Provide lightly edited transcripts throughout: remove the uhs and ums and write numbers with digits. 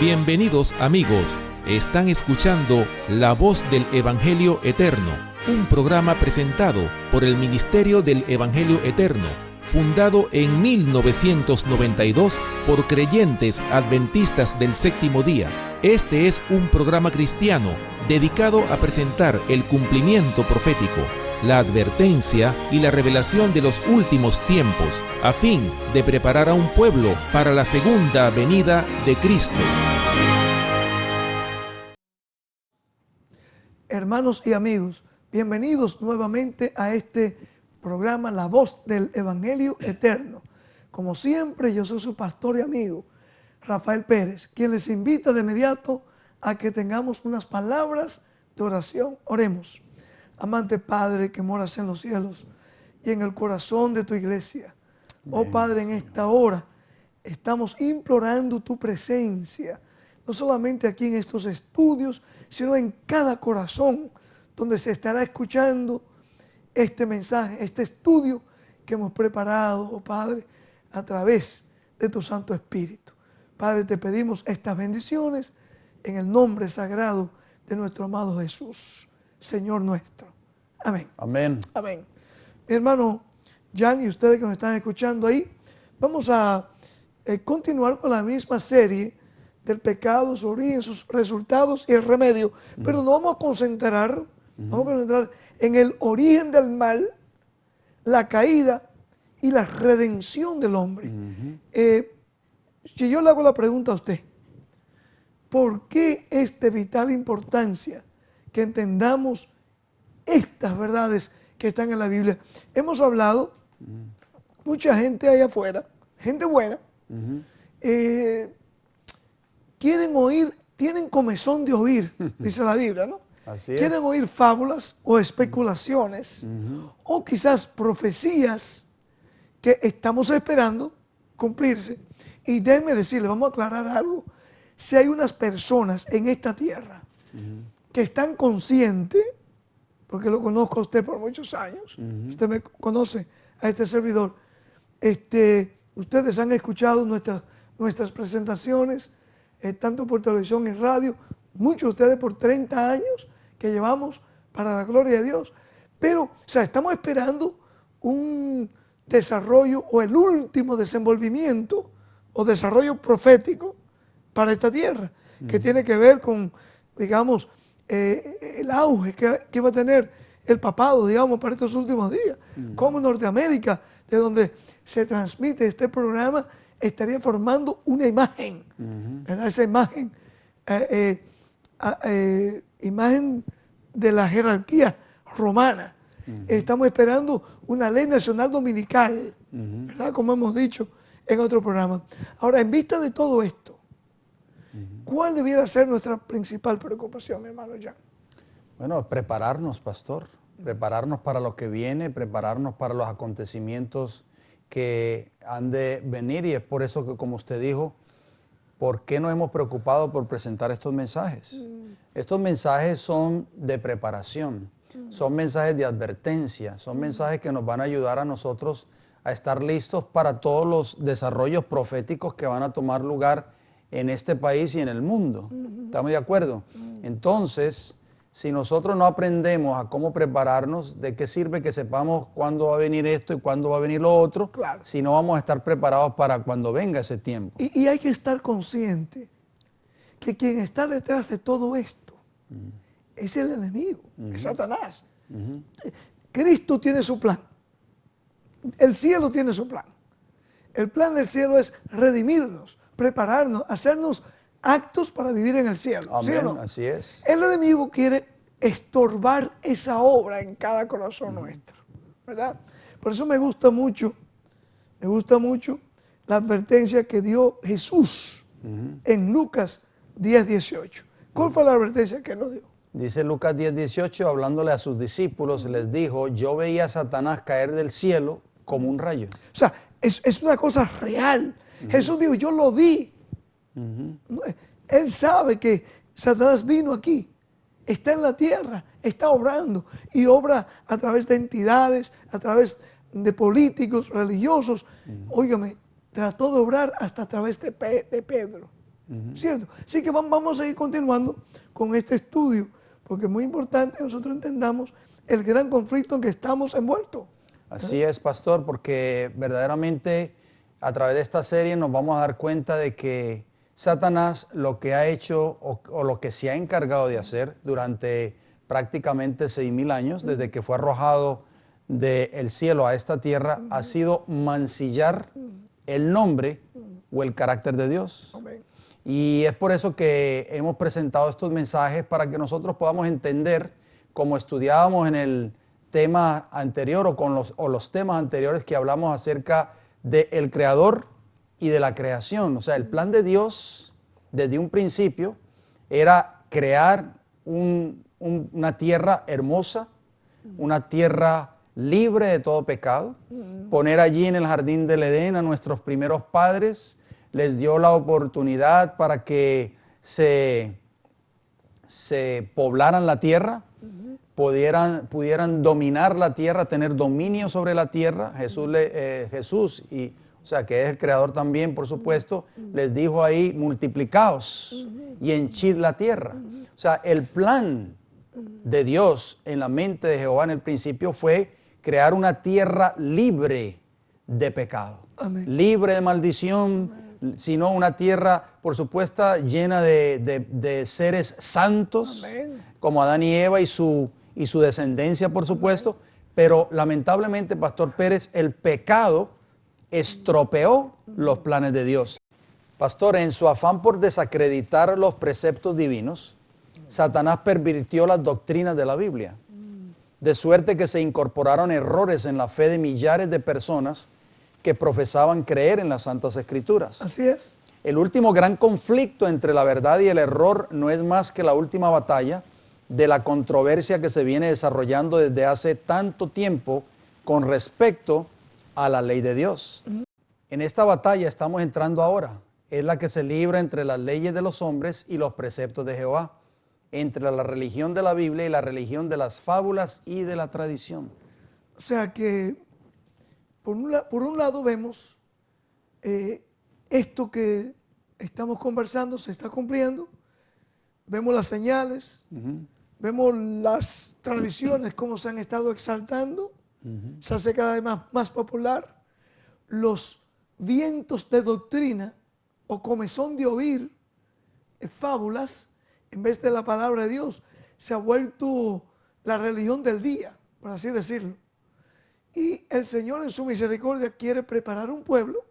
Bienvenidos amigos, están escuchando La Voz del Evangelio Eterno, un programa presentado por el Ministerio del Evangelio Eterno, fundado en 1992 por creyentes adventistas del séptimo día. Este es un programa cristiano dedicado a presentar el cumplimiento profético, la advertencia y la revelación de los últimos tiempos, a fin de preparar a un pueblo para la segunda venida de Cristo. Hermanos y amigos, bienvenidos nuevamente a este programa La Voz del Evangelio Eterno. Como siempre, yo soy su pastor y amigo, Rafael Pérez, quien les invita de inmediato a que tengamos unas palabras de oración. Oremos. Amante Padre que moras en los cielos y en el corazón de tu iglesia. Oh Padre, en esta hora estamos implorando tu presencia, no solamente aquí en estos estudios, sino en cada corazón donde se estará escuchando este mensaje, este estudio que hemos preparado, oh Padre, a través de tu Santo Espíritu. Padre, te pedimos estas bendiciones en el nombre sagrado de nuestro amado Jesús, Señor nuestro. Amén. Amén. Amén. Mi hermano Jan y ustedes que nos están escuchando ahí, vamos a continuar con la misma serie del pecado, su origen, sus resultados y el remedio. Pero nos vamos a concentrar en el origen del mal, la caída y la redención del hombre. Si yo le hago la pregunta a usted, ¿por qué es de vital importancia que entendamos estas verdades que están en la Biblia? Hemos hablado, mucha gente allá afuera, gente buena, quieren oír, tienen comezón de oír, dice la Biblia, ¿no? Así es. Quieren oír fábulas o especulaciones o quizás profecías que estamos esperando cumplirse. Y déjeme decirle, vamos a aclarar algo. Si hay unas personas en esta tierra que están conscientes, porque lo conozco a usted por muchos años, usted me conoce a este servidor, ustedes han escuchado nuestras presentaciones, tanto por televisión y radio, muchos de ustedes por 30 años que llevamos para la gloria de Dios. Pero, o sea, estamos esperando un desarrollo o el último desenvolvimiento o desarrollo profético para esta tierra, que tiene que ver con, digamos, el auge que va a tener el papado, digamos, para estos últimos días. Como Norteamérica, de donde se transmite este programa, estaría formando una imagen, ¿verdad? Esa imagen, imagen de la jerarquía romana. Estamos esperando una ley nacional dominical, ¿verdad? Como hemos dicho en otro programa. Ahora, en vista de todo esto, ¿cuál debiera ser nuestra principal preocupación, mi hermano Jan? Bueno, prepararnos, pastor, prepararnos para lo que viene, prepararnos para los acontecimientos que han de venir, y es por eso que, como usted dijo, ¿por qué nos hemos preocupado por presentar estos mensajes? Estos mensajes son de preparación, son mensajes de advertencia, son mensajes que nos van a ayudar a nosotros a estar listos para todos los desarrollos proféticos que van a tomar lugar en este país y en el mundo. ¿Estamos de acuerdo? Entonces, si nosotros no aprendemos a cómo prepararnos, ¿de qué sirve que sepamos cuándo va a venir esto y cuándo va a venir lo otro? Claro. Si no vamos a estar preparados para cuando venga ese tiempo. Y hay que estar consciente que quien está detrás de todo esto es el enemigo, es Satanás. Cristo tiene su plan. El cielo tiene su plan. El plan del cielo es redimirnos, prepararnos, hacernos actos para vivir en el cielo. Amén, ¿Sí o no? así es. El enemigo quiere estorbar esa obra en cada corazón nuestro, ¿verdad? Por eso me gusta mucho la advertencia que dio Jesús en Lucas 10:18. ¿Cuál fue la advertencia que él nos dio? Dice Lucas 10:18, hablándole a sus discípulos, les dijo, yo veía a Satanás caer del cielo como un rayo. O sea, es una cosa real. Jesús dijo, yo lo vi. Él sabe que Satanás vino aquí, está en la tierra, está obrando y obra a través de entidades, a través de políticos, religiosos. Óigame, trató de obrar hasta a través de Pedro. ¿Cierto? Así que vamos a seguir continuando con este estudio, porque es muy importante que nosotros entendamos el gran conflicto en que estamos envueltos. Así es, pastor, porque verdaderamente a través de esta serie nos vamos a dar cuenta de que Satanás lo que ha hecho o lo que se ha encargado de hacer durante prácticamente 6,000 años, desde que fue arrojado del cielo a esta tierra, ha sido mancillar el nombre o el carácter de Dios. Amén. Y es por eso que hemos presentado estos mensajes para que nosotros podamos entender, como estudiábamos en el tema anterior o los temas anteriores que hablamos acerca del Creador y de la creación. O sea, el plan de Dios desde un principio era crear una tierra hermosa, una tierra libre de todo pecado, poner allí en el jardín del Edén a nuestros primeros padres, les dio la oportunidad para que se poblaran la tierra, pudieran dominar la tierra, tener dominio sobre la tierra. Jesús, o sea, que es el creador también, por supuesto, les dijo ahí, multiplicaos y henchid la tierra. O sea, el plan de Dios en la mente de Jehová en el principio fue crear una tierra libre de pecado, libre de maldición, sino una tierra, por supuesto, llena de seres santos, como Adán y Eva y su descendencia, por supuesto. Pero lamentablemente, Pastor Pérez, el pecado estropeó los planes de Dios. Pastor, en su afán por desacreditar los preceptos divinos, Satanás pervirtió las doctrinas de la Biblia, de suerte que se incorporaron errores en la fe de millares de personas que profesaban creer en las Santas Escrituras. Así es. El último gran conflicto entre la verdad y el error no es más que la última batalla de la controversia que se viene desarrollando desde hace tanto tiempo con respecto a la ley de Dios. En esta batalla estamos entrando ahora. Es la que se libra entre las leyes de los hombres y los preceptos de Jehová, entre la religión de la Biblia y la religión de las fábulas y de la tradición. O sea que, por un lado vemos esto que estamos conversando se está cumpliendo, vemos las señales, vemos las tradiciones, cómo se han estado exaltando, se hace cada vez más popular, los vientos de doctrina o comezón de oír fábulas, en vez de la palabra de Dios, se ha vuelto la religión del día, por así decirlo. Y el Señor en su misericordia quiere preparar un pueblo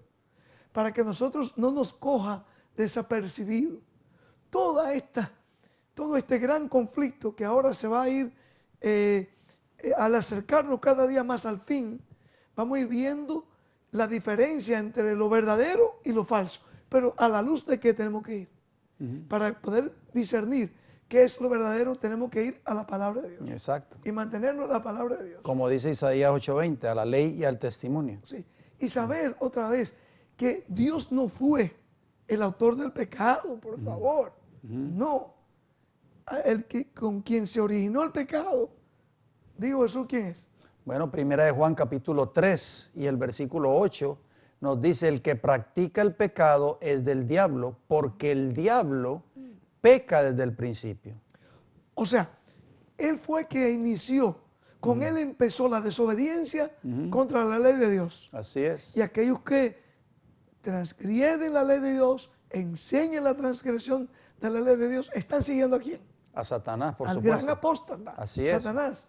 para que nosotros no nos coja desapercibido. Todo este gran conflicto que ahora se va a ir, al acercarnos cada día más al fin, vamos a ir viendo la diferencia entre lo verdadero y lo falso. Pero a la luz de qué tenemos que ir. Para poder discernir qué es lo verdadero, tenemos que ir a la palabra de Dios. Exacto. Y mantenernos en la palabra de Dios. Como dice Isaías 8:20, a la ley y al testimonio. Sí. Y saber otra vez que Dios no fue el autor del pecado, por favor. No. Con quien se originó el pecado, digo Jesús, ¿quién es? Bueno, primera de Juan capítulo 3 y el versículo 8 nos dice: el que practica el pecado es del diablo, porque el diablo peca desde el principio. O sea, él fue que inició, con él empezó la desobediencia contra la ley de Dios. Así es. Y aquellos que transgreden la ley de Dios, enseñan la transgresión de la ley de Dios, ¿están siguiendo a quién? A Satanás, por Al supuesto. gran apóstata, Así es. Satanás.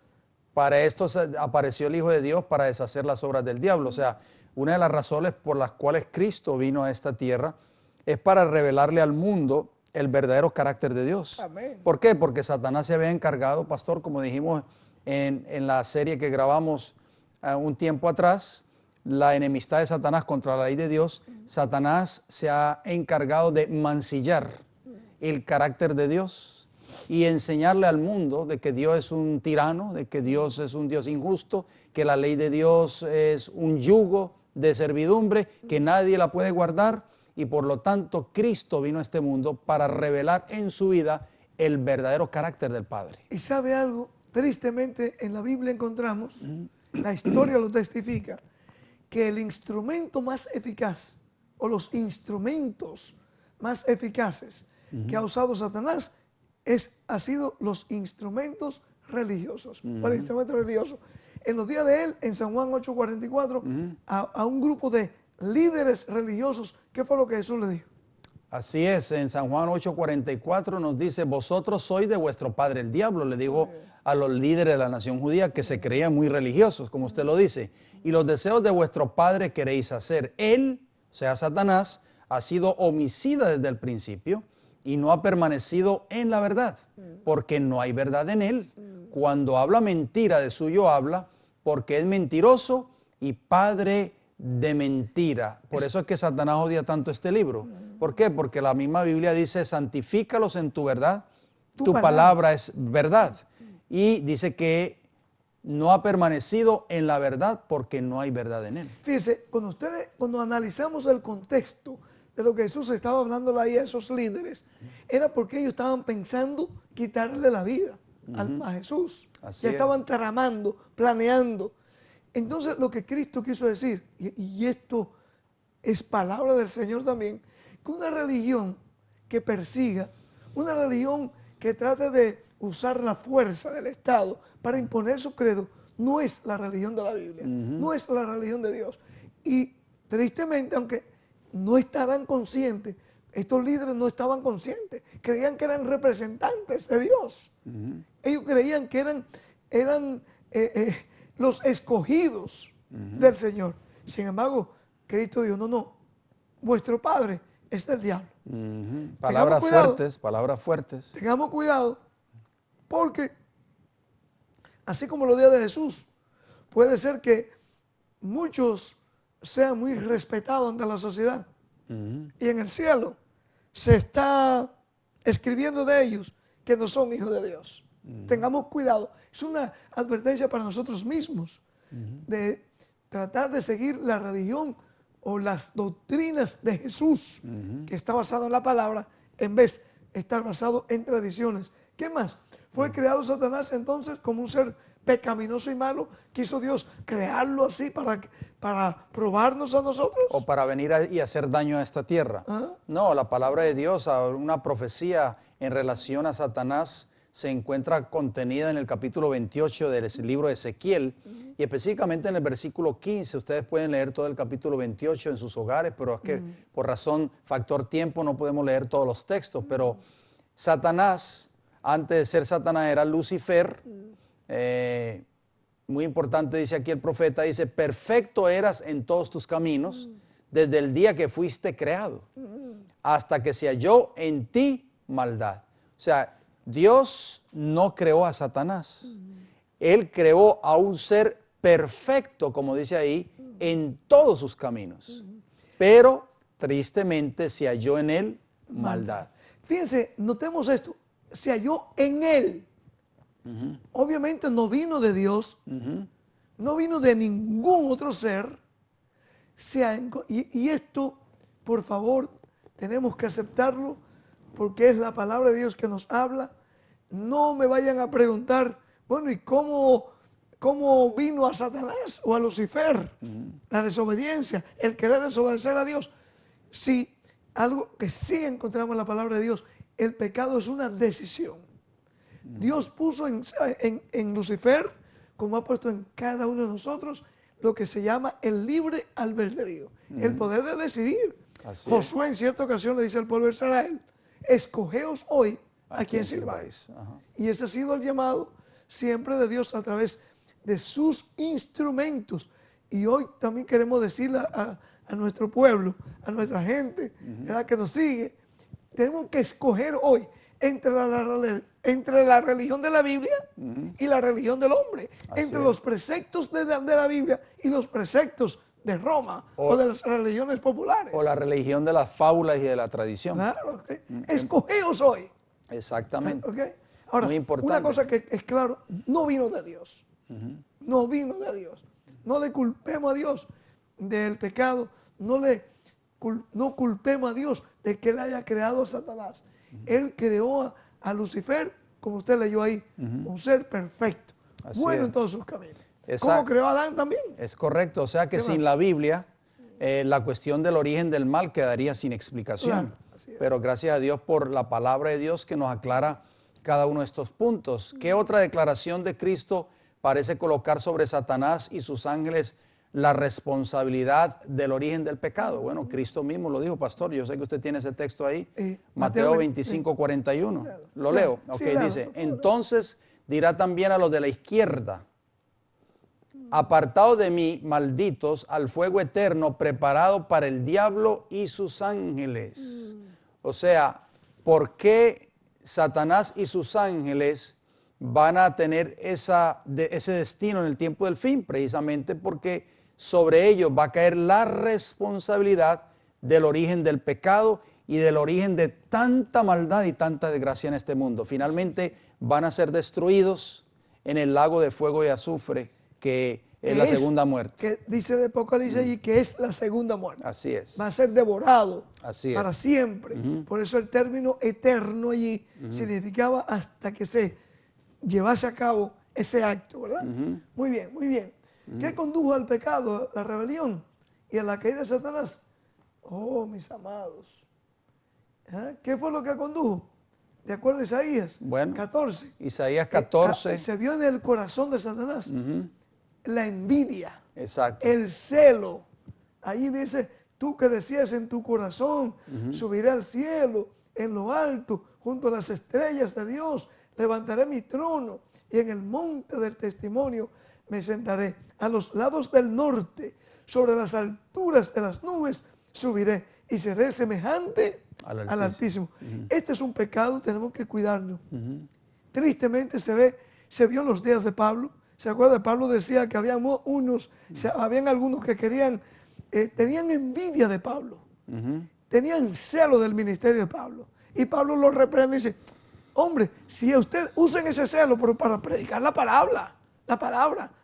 Para esto apareció el Hijo de Dios, para deshacer las obras del diablo. O sea, una de las razones por las cuales Cristo vino a esta tierra es para revelarle al mundo el verdadero carácter de Dios. Amén. ¿Por qué? Porque Satanás se había encargado, pastor, como dijimos en la serie que grabamos un tiempo atrás, la enemistad de Satanás contra la ley de Dios. Satanás se ha encargado de mancillar el carácter de Dios y enseñarle al mundo de que Dios es un tirano, de que Dios es un Dios injusto, que la ley de Dios es un yugo de servidumbre, que nadie la puede guardar, y por lo tanto Cristo vino a este mundo para revelar en su vida el verdadero carácter del Padre. Y sabe algo, tristemente en la Biblia encontramos, la historia lo testifica, que el instrumento más eficaz, o los instrumentos más eficaces que ha usado Satanás ha sido los instrumentos religiosos. ¿Cuál instrumento religioso? En los días de él, en San Juan 8:44, a un grupo de líderes religiosos, ¿qué fue lo que Jesús le dijo? Así es, en San Juan 8:44 nos dice, vosotros sois de vuestro padre el diablo, le dijo a los líderes de la nación judía que se creían muy religiosos, como usted lo dice, y los deseos de vuestro padre queréis hacer. Él, o sea, Satanás, ha sido homicida desde el principio y no ha permanecido en la verdad, porque no hay verdad en él. Cuando habla mentira, de suyo habla, porque es mentiroso y padre de mentira. Por eso es que Satanás odia tanto este libro. ¿Por qué? Porque la misma Biblia dice, santifícalos en tu verdad, tu palabra es verdad. Y dice que no ha permanecido en la verdad porque no hay verdad en él. Fíjese, cuando analizamos el contexto de lo que Jesús estaba hablando ahí a esos líderes, era porque ellos estaban pensando quitarle la vida a Jesús. Así ya es. estaban tramando, planeando. Entonces lo que Cristo quiso decir, y esto es palabra del Señor también, que una religión que persiga, una religión que trate de usar la fuerza del Estado para imponer su credo, no es la religión de la Biblia, no es la religión de Dios. Y tristemente, aunque no estarán conscientes, estos líderes no estaban conscientes, creían que eran representantes de Dios. Ellos creían que eran los escogidos del Señor. Sin embargo, Cristo dijo, no, vuestro padre es del diablo. Palabras fuertes, palabras fuertes. Tengamos cuidado, porque así como los días de Jesús, puede ser que muchos sean muy respetados ante la sociedad. Y en el cielo se está escribiendo de ellos que no son hijos de Dios. Tengamos cuidado. Es una advertencia para nosotros mismos de tratar de seguir la religión o las doctrinas de Jesús, que está basado en la palabra, en vez de estar basado en tradiciones. ¿Qué más? Fue creado Satanás entonces como un ser pecaminoso y malo. ¿Quiso Dios crearlo así para probarnos a nosotros? O para venir y hacer daño a esta tierra. No, la palabra de Dios, una profecía en relación a Satanás se encuentra contenida en el capítulo 28 del libro de Ezequiel y específicamente en el versículo 15. Ustedes pueden leer todo el capítulo 28 en sus hogares, pero es que por razón, factor tiempo, no podemos leer todos los textos. Pero Satanás, antes de ser Satanás, era Lucifer. Muy importante, dice aquí el profeta, dice, perfecto eras en todos tus caminos desde el día que fuiste creado, hasta que se halló en ti maldad. O sea, Dios no creó a Satanás. Él creó a un ser perfecto, como dice ahí, en todos sus caminos. Pero, tristemente, se halló en él maldad. Fíjense, notemos esto. Se halló en él. Obviamente no vino de Dios, no vino de ningún otro ser. Y esto, por favor, tenemos que aceptarlo porque es la palabra de Dios que nos habla. No me vayan a preguntar, bueno, ¿y cómo vino a Satanás o a Lucifer? La desobediencia, el querer desobedecer a Dios. Si algo que sí encontramos en la palabra de Dios, el pecado es una decisión. Dios puso en Lucifer, como ha puesto en cada uno de nosotros, lo que se llama el libre albedrío, el poder de decidir. Josué en cierta ocasión le dice al pueblo de Israel, escogeos hoy a quien sirváis. Y ese ha sido el llamado siempre de Dios a través de sus instrumentos. Y hoy también queremos decirle a nuestro pueblo, a nuestra gente, ¿verdad?, que nos sigue, tenemos que escoger hoy entre la religión de la Biblia y la religión del hombre, entre los preceptos de la Biblia y los preceptos de Roma o de las religiones populares. O la religión de las fábulas y de la tradición. Claro, okay. Escogeos hoy. Exactamente. Okay. Ahora, muy importante. una cosa que es claro, no vino de Dios. No vino de Dios. No le culpemos a Dios del pecado, no culpemos a Dios de que Él haya creado a Satanás. Él creó a Lucifer, como usted leyó ahí, un ser perfecto, bueno en todos sus caminos. ¿Cómo creó a Adán también? Es correcto, o sea que sin la Biblia, la cuestión del origen del mal quedaría sin explicación. Claro, Así es. Pero gracias a Dios por la palabra de Dios que nos aclara cada uno de estos puntos. ¿Qué otra declaración de Cristo parece colocar sobre Satanás y sus ángeles la responsabilidad del origen del pecado? Bueno, Cristo mismo lo dijo, pastor. Yo sé que usted tiene ese texto ahí. Mateo 25, 41. ¿Lo leo? Ok, Sí, claro, dice, por favor. entonces dirá también a los de la izquierda, apartados de mí, malditos, al fuego eterno preparado para el diablo y sus ángeles. O sea, ¿por qué Satanás y sus ángeles van a tener ese destino en el tiempo del fin? Precisamente porque sobre ellos va a caer la responsabilidad del origen del pecado y del origen de tanta maldad y tanta desgracia en este mundo. Finalmente van a ser destruidos en el lago de fuego y azufre, que es la segunda muerte. Que dice el Apocalipsis allí que es la segunda muerte. Así es. Va a ser devorado Así para es. siempre. Por eso el término eterno allí significaba hasta que se llevase a cabo ese acto, ¿verdad? Muy bien, muy bien. ¿Qué condujo al pecado, la rebelión y a la caída de Satanás? Oh, mis amados. ¿Qué fue lo que condujo? De acuerdo a Isaías 14. Isaías 14. Se vio en el corazón de Satanás la envidia, Exacto. el celo. Allí dice, tú que decías en tu corazón, subiré al cielo, en lo alto, junto a las estrellas de Dios, levantaré mi trono y en el monte del testimonio me sentaré. A los lados del norte, sobre las alturas de las nubes, subiré y seré semejante al Altísimo. Este es un pecado, tenemos que cuidarnos. Tristemente se vio en los días de Pablo. ¿Se acuerda? Pablo decía que habían algunos que tenían envidia de Pablo, tenían celo del ministerio de Pablo. Y Pablo los reprende y dice, hombre, si usted usen ese celo pero para predicar la palabra,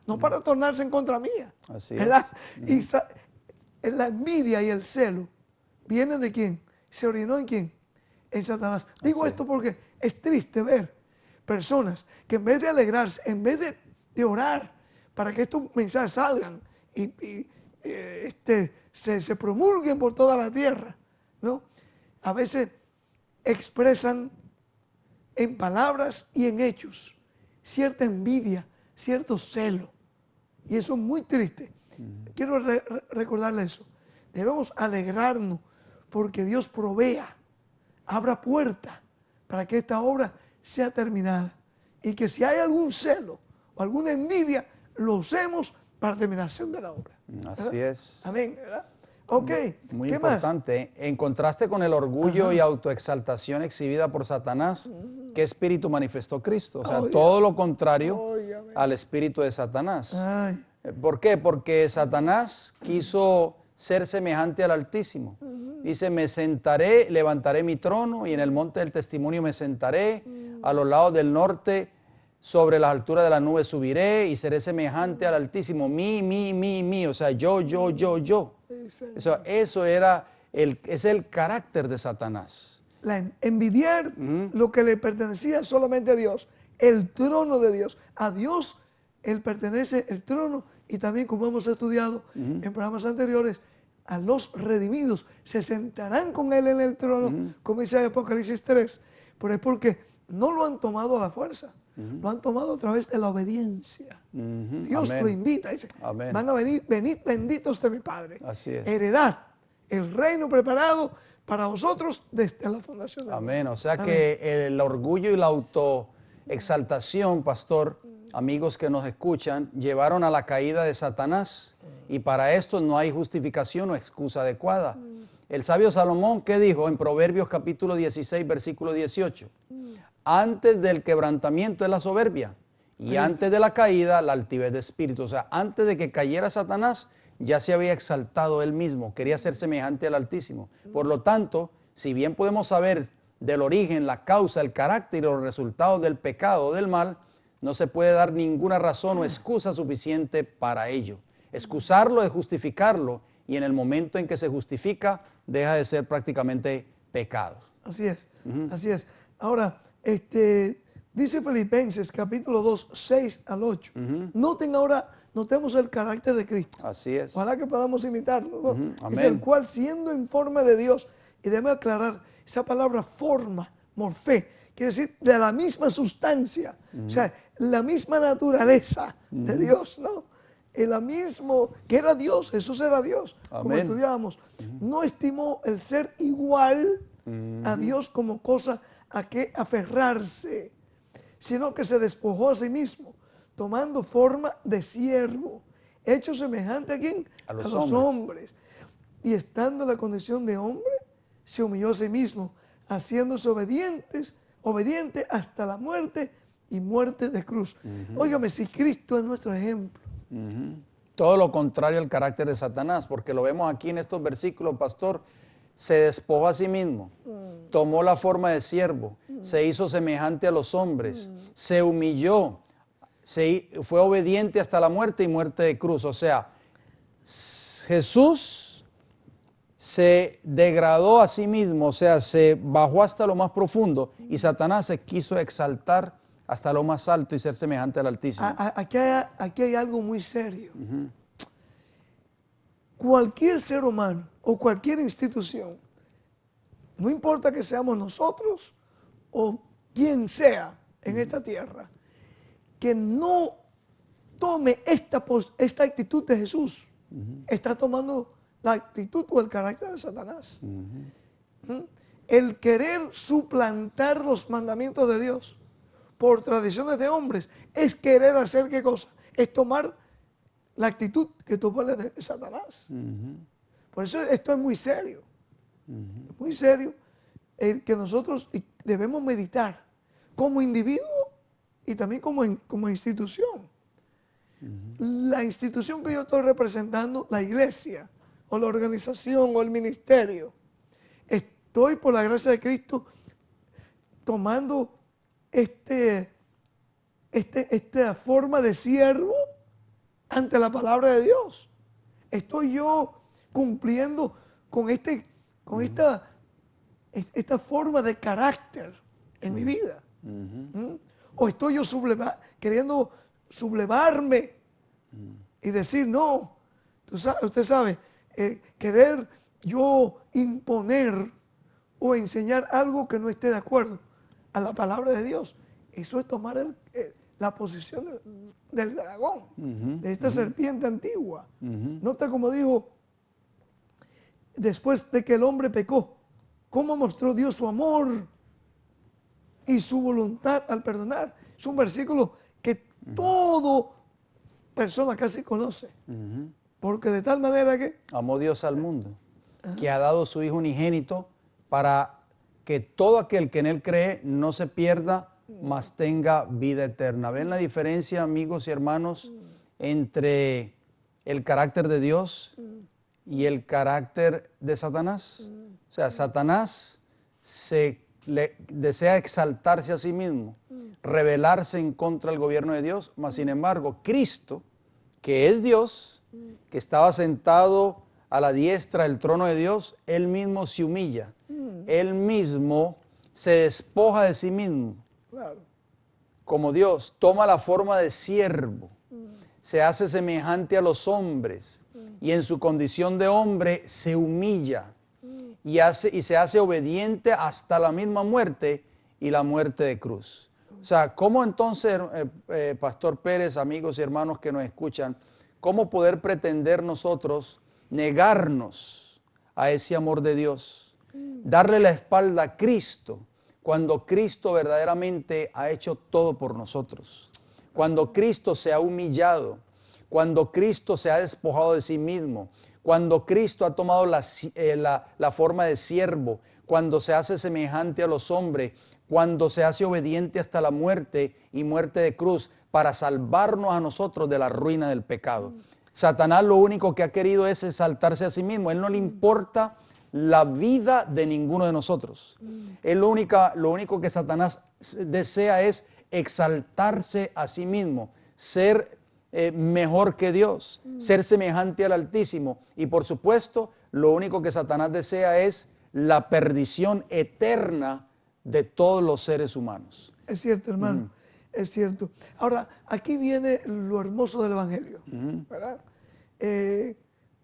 no para tornarse en contra mía. Así ¿verdad? es. Y la envidia y el celo vienen de quién, se originó en quién, en Satanás. Digo esto porque es triste ver personas que en vez de alegrarse, en vez de orar para que estos mensajes salgan y se promulguen por toda la tierra, ¿no? A veces expresan en palabras y en hechos cierta envidia, cierto celo. Y eso es muy triste. Quiero recordarle eso. Debemos alegrarnos porque Dios provea, abra puerta para que esta obra sea terminada. Y que si hay algún celo o alguna envidia, lo usemos para terminación de la obra. Así es. Amén, ¿verdad? Ok, Muy ¿qué importante. En contraste con el orgullo y autoexaltación exhibida por Satanás, ¿qué espíritu manifestó Cristo? O sea, todo lo contrario al espíritu de Satanás. Ay. ¿Por qué? Porque Satanás quiso ser semejante al Altísimo. Dice, me sentaré, levantaré mi trono y en el monte del testimonio me sentaré, a los lados del norte, sobre las alturas de la nube subiré y seré semejante al Altísimo. Mi, o sea, yo. Eso es el carácter de Satanás. Envidiar lo que le pertenecía solamente a Dios, el trono de Dios. A Dios él pertenece el trono y también, como hemos estudiado en programas anteriores, a los redimidos se sentarán con él en el trono, como dice Apocalipsis 3, pero es porque no lo han tomado a la fuerza, lo han tomado a través de la obediencia. Dios lo invita, dice, van a venid benditos de mi Padre. Así es. Heredad, el reino preparado para vosotros desde la fundación del mundo. Amén. O sea que el orgullo y la autoexaltación, pastor, amigos que nos escuchan, llevaron a la caída de Satanás y para esto no hay justificación o excusa adecuada. El sabio Salomón, ¿qué dijo en Proverbios capítulo 16, versículo 18? Antes del quebrantamiento es la soberbia y antes de la caída la altivez de espíritu. O sea, antes de que cayera Satanás ya se había exaltado él mismo, quería ser semejante al Altísimo. Por lo tanto, si bien podemos saber del origen, la causa, el carácter y los resultados del pecado o del mal, no se puede dar ninguna razón o excusa suficiente para ello. Excusarlo es justificarlo y en el momento en que se justifica deja de ser prácticamente pecado. Así es, así es. Ahora, dice Filipenses capítulo 2, 6 al 8. Notemos el carácter de Cristo. Así es. Ojalá que podamos imitarlo, ¿no? Amén. Dice, el cual siendo en forma de Dios, y déjame aclarar, esa palabra forma, morfé, quiere decir de la misma sustancia, o sea, la misma naturaleza de Dios, ¿no? El mismo, que era Dios, Jesús era Dios, como Amén. estudiábamos. No estimó el ser igual a Dios como cosa a que aferrarse, sino que se despojó a sí mismo, tomando forma de siervo, hecho semejante a quién? A los hombres. Y estando en la condición de hombre, se humilló a sí mismo, haciéndose obediente hasta la muerte y muerte de cruz. Óigame, si Cristo es nuestro ejemplo. Todo lo contrario al carácter de Satanás, porque lo vemos aquí en estos versículos, pastor. Se despojó a sí mismo, tomó la forma de siervo, se hizo semejante a los hombres, se humilló, fue obediente hasta la muerte y muerte de cruz. O sea, Jesús se degradó a sí mismo, o sea, se bajó hasta lo más profundo, y Satanás se quiso exaltar hasta lo más alto y ser semejante al Altísimo. Aquí hay algo muy serio. Cualquier ser humano o cualquier institución, no importa que seamos nosotros o quien sea en esta tierra, que no tome esta actitud de Jesús, está tomando la actitud o el carácter de Satanás. El querer suplantar los mandamientos de Dios por tradiciones de hombres es querer hacer ¿qué cosa? Es tomar la actitud que tomó Satanás. Por eso esto es muy serio. Muy serio el que nosotros debemos meditar como individuo y también como institución. La institución que yo estoy representando, la iglesia o la organización o el ministerio, estoy por la gracia de Cristo tomando esta forma de siervo ante la palabra de Dios. Estoy yo cumpliendo con esta forma de carácter en mi vida. O estoy yo queriendo sublevarme y decir, no, usted sabe, querer yo imponer o enseñar algo que no esté de acuerdo a la palabra de Dios. Eso es tomar la posición del dragón, de esta serpiente antigua. Nota como dijo, después de que el hombre pecó, cómo mostró Dios su amor y su voluntad al perdonar. Es un versículo que toda persona casi conoce. Porque de tal manera que amó Dios al mundo, que ha dado su Hijo unigénito para que todo aquel que en Él cree no se pierda, mas tenga vida eterna. ¿Ven la diferencia, amigos y hermanos, entre el carácter de Dios y el carácter de Satanás? O sea, Satanás desea exaltarse a sí mismo, rebelarse en contra del gobierno de Dios, mas sin embargo, Cristo, que es Dios, que estaba sentado a la diestra del trono de Dios, Él mismo se humilla, Él mismo se despoja de sí mismo. claro, Como Dios, toma la forma de siervo, se hace semejante a los hombres y en su condición de hombre se humilla y se hace obediente hasta la misma muerte y la muerte de cruz. O sea, ¿cómo entonces, Pastor Pérez, amigos y hermanos que nos escuchan, cómo poder pretender nosotros negarnos a ese amor de Dios, darle la espalda a Cristo, cuando Cristo verdaderamente ha hecho todo por nosotros, cuando Cristo se ha humillado, cuando Cristo se ha despojado de sí mismo, cuando Cristo ha tomado la forma de siervo, cuando se hace semejante a los hombres, cuando se hace obediente hasta la muerte y muerte de cruz para salvarnos a nosotros de la ruina del pecado. Satanás lo único que ha querido es exaltarse a sí mismo. Él no le importa la vida de ninguno de nosotros. Él lo único que Satanás desea es exaltarse a sí mismo, ser mejor que Dios, ser semejante al Altísimo. Y por supuesto, lo único que Satanás desea es la perdición eterna de todos los seres humanos. es cierto, hermano, es cierto. Ahora, aquí viene lo hermoso del Evangelio, ¿verdad?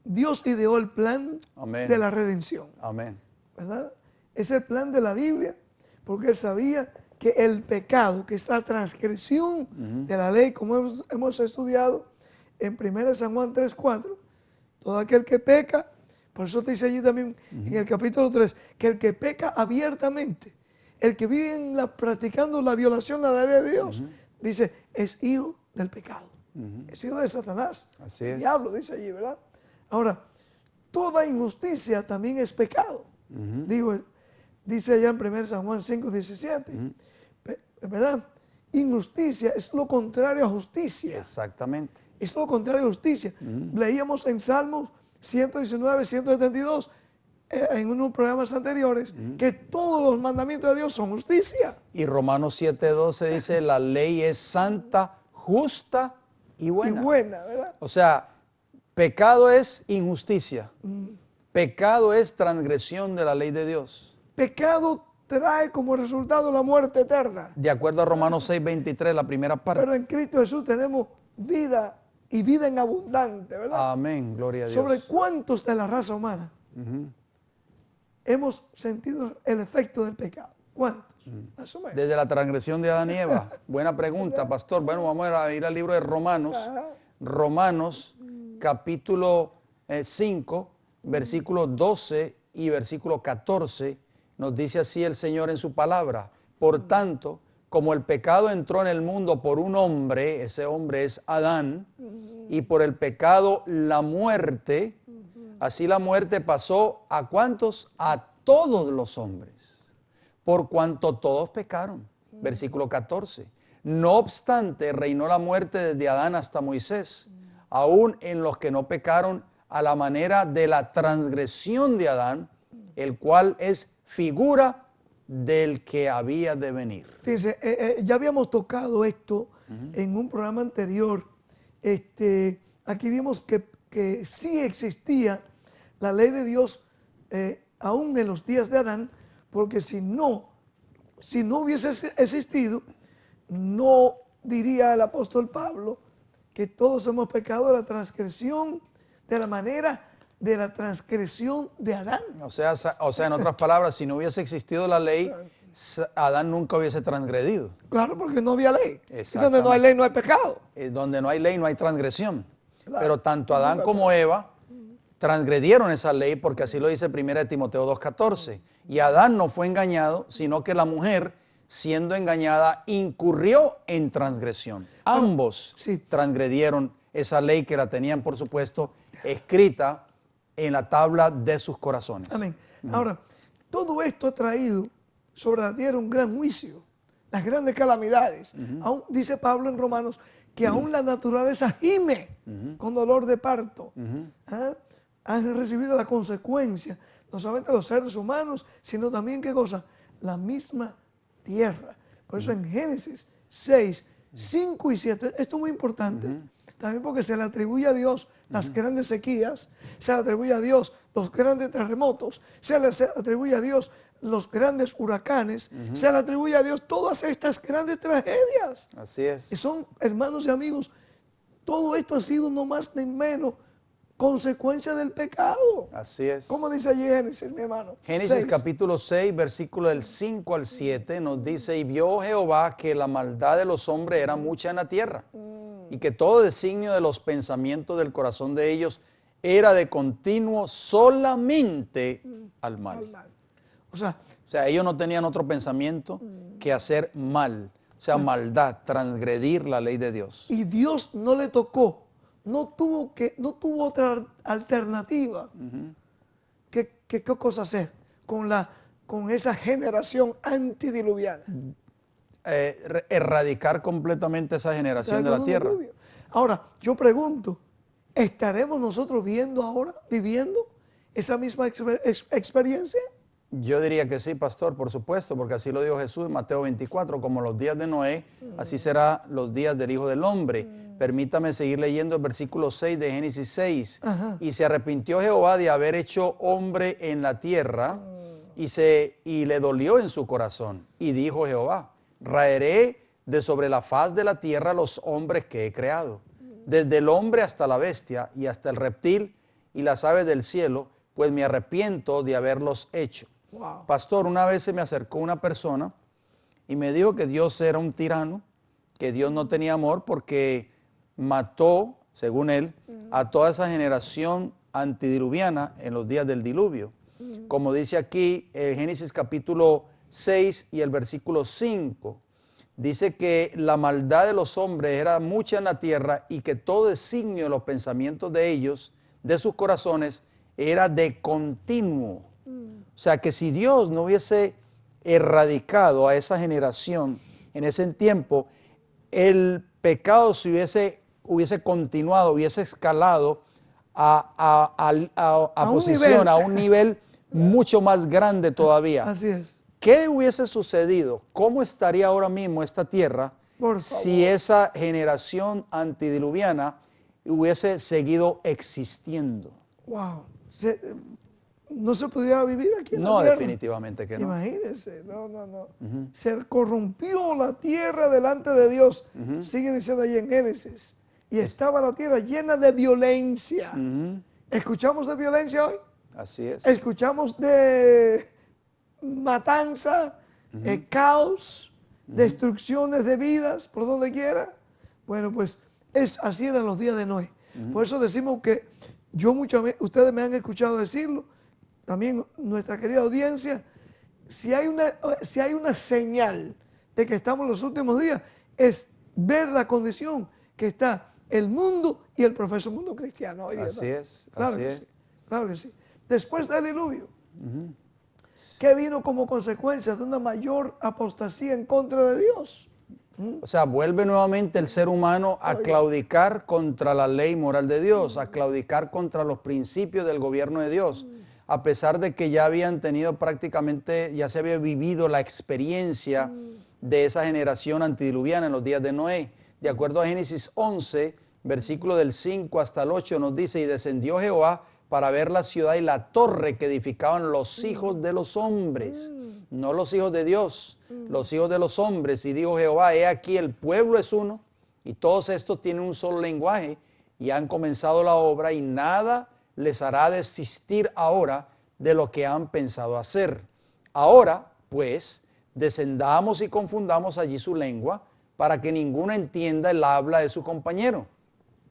Dios ideó el plan Amén. de la redención, Amén. ¿verdad? es el plan de la Biblia, porque él sabía que el pecado, que es la transgresión de la ley, como hemos estudiado en 1 San Juan 3:4, todo aquel que peca, por eso te dice allí también en el capítulo 3, que el que peca abiertamente, el que vive practicando la violación de la ley de Dios, dice, es hijo del pecado, es hijo de Satanás, Así el es. diablo, dice allí, ¿verdad? Ahora, toda injusticia también es pecado. Dice allá en 1 San Juan 5:17, ¿verdad? Injusticia es lo contrario a justicia. Exactamente. Es lo contrario a justicia. Leíamos en Salmos 119, 172, en unos programas anteriores, que todos los mandamientos de Dios son justicia. Y Romanos 7:12 dice, la ley es santa, justa y buena. Y buena, ¿verdad? O sea, pecado es injusticia. Pecado es transgresión de la ley de Dios. Pecado trae como resultado la muerte eterna. De acuerdo a Romanos 6:23, la primera parte. Pero en Cristo Jesús tenemos vida y vida en abundante, ¿verdad? Amén, gloria a Dios. ¿Sobre cuántos de la raza humana hemos sentido el efecto del pecado? ¿Cuántos? Más o menos. Desde la transgresión de Adán y Eva. Buena pregunta, pastor. Bueno, vamos a ir al libro de Romanos. Romanos, capítulo 5, versículo 12 y versículo 14. Nos dice así el Señor en su palabra. Por tanto, como el pecado entró en el mundo por un hombre, ese hombre es Adán, y por el pecado la muerte, así la muerte pasó ¿a cuántos? A todos los hombres, por cuanto todos pecaron. Versículo 14. No obstante, reinó la muerte desde Adán hasta Moisés, aún en los que no pecaron a la manera de la transgresión de Adán, el cual es figura del que había de venir. Fíjense, ya habíamos tocado esto en un programa anterior. Aquí vimos que sí existía la ley de Dios aún en los días de Adán, porque si no hubiese existido, no diría el apóstol Pablo que todos hemos pecado de la transgresión, de la manera de la transgresión de Adán. O sea, en otras palabras, si no hubiese existido la ley, Adán nunca hubiese transgredido. Claro, porque no había ley. Y Exactamente. donde no hay ley no hay pecado. Donde no hay ley, no hay transgresión. Claro. Pero tanto Adán como Eva transgredieron esa ley, porque así lo dice 1 Timoteo 2:14. Y Adán no fue engañado, sino que la mujer, siendo engañada, incurrió en transgresión. Ambos transgredieron esa ley que la tenían, por supuesto, escrita en la tabla de sus corazones. Amén. Ahora, todo esto ha traído sobre la tierra un gran juicio, las grandes calamidades. Aún dice Pablo en Romanos que aún la naturaleza gime con dolor de parto. Han recibido la consecuencia, no solamente los seres humanos, sino también, ¿qué cosa? La misma tierra. Por eso en Génesis 6, 5 y 7, esto es muy importante, también porque se le atribuye a Dios las grandes sequías, se le atribuye a Dios los grandes terremotos, se le atribuye a Dios los grandes huracanes, se le atribuye a Dios todas estas grandes tragedias. Así es. Y son, hermanos y amigos, todo esto ha sido no más ni menos consecuencia del pecado. Así es. ¿Cómo dice allí Génesis, mi hermano? Génesis 6. capítulo 6, versículo del 5 al 7 nos dice, y vio Jehová que la maldad de los hombres era mucha en la tierra, y que todo designio de los pensamientos del corazón de ellos era de continuo solamente al mal. O sea, ellos no tenían otro pensamiento que hacer mal, o sea, maldad, transgredir la ley de Dios. y Dios no le tocó, no tuvo otra alternativa que qué cosa hacer con esa generación antidiluviana. Erradicar completamente esa generación de la tierra. Ahora, yo pregunto, ¿estaremos nosotros viviendo esa misma experiencia? Yo diría que sí, pastor, por supuesto, porque así lo dijo Jesús en Mateo 24, como los días de Noé, así serán los días del Hijo del Hombre. Permítame seguir leyendo el versículo 6 de Génesis 6. Y se arrepintió Jehová de haber hecho hombre en la tierra, y le dolió en su corazón. Y dijo Jehová, raeré de sobre la faz de la tierra los hombres que he creado, desde el hombre hasta la bestia, y hasta el reptil y las aves del cielo, pues me arrepiento de haberlos hecho. Wow. Pastor, una vez se me acercó una persona y me dijo que Dios era un tirano, que Dios no tenía amor porque mató, según él, a toda esa generación antidiluviana en los días del diluvio. Como dice aquí Génesis capítulo 6 y el versículo 5, dice que la maldad de los hombres era mucha en la tierra y que todo designio de los pensamientos de ellos, de sus corazones, era de continuo. O sea que si Dios no hubiese erradicado a esa generación en ese tiempo, el pecado se hubiese continuado, hubiese escalado a posición, a un nivel mucho más grande todavía. Así es. ¿Qué hubiese sucedido? ¿Cómo estaría ahora mismo esta tierra Por si favor. esa generación antidiluviana hubiese seguido existiendo? Wow. No se pudiera vivir aquí en No, la tierra. definitivamente que no. Imagínense, no. Se corrompió la tierra delante de Dios. Sigue diciendo ahí en Génesis. Y estaba la tierra llena de violencia. ¿Escuchamos de violencia hoy? Así es. Escuchamos de matanza, caos, destrucciones de vidas por donde quiera. Bueno, pues así eran los días de Noé. Por eso decimos que ustedes me han escuchado decirlo, también nuestra querida audiencia, si hay una señal de que estamos en los últimos días, es ver la condición que está el mundo y el profeso mundo cristiano hoy día. Así es, Claro así que es. sí, claro que sí. Después del diluvio, ¿qué vino como consecuencia de una mayor apostasía en contra de Dios? O sea, vuelve nuevamente el ser humano a claudicar contra la ley moral de Dios, a claudicar contra los principios del gobierno de Dios, a pesar de que ya habían tenido prácticamente, ya se había vivido la experiencia de esa generación antidiluviana en los días de Noé. De acuerdo a Génesis 11, versículo del 5 hasta el 8 nos dice, y descendió Jehová para ver la ciudad y la torre que edificaban los hijos de los hombres, no los hijos de Dios, los hijos de los hombres. Y dijo Jehová, he aquí el pueblo es uno, y todos estos tienen un solo lenguaje, y han comenzado la obra, y nada les hará desistir ahora de lo que han pensado hacer. Ahora, pues, descendamos y confundamos allí su lengua, para que ninguno entienda el habla de su compañero.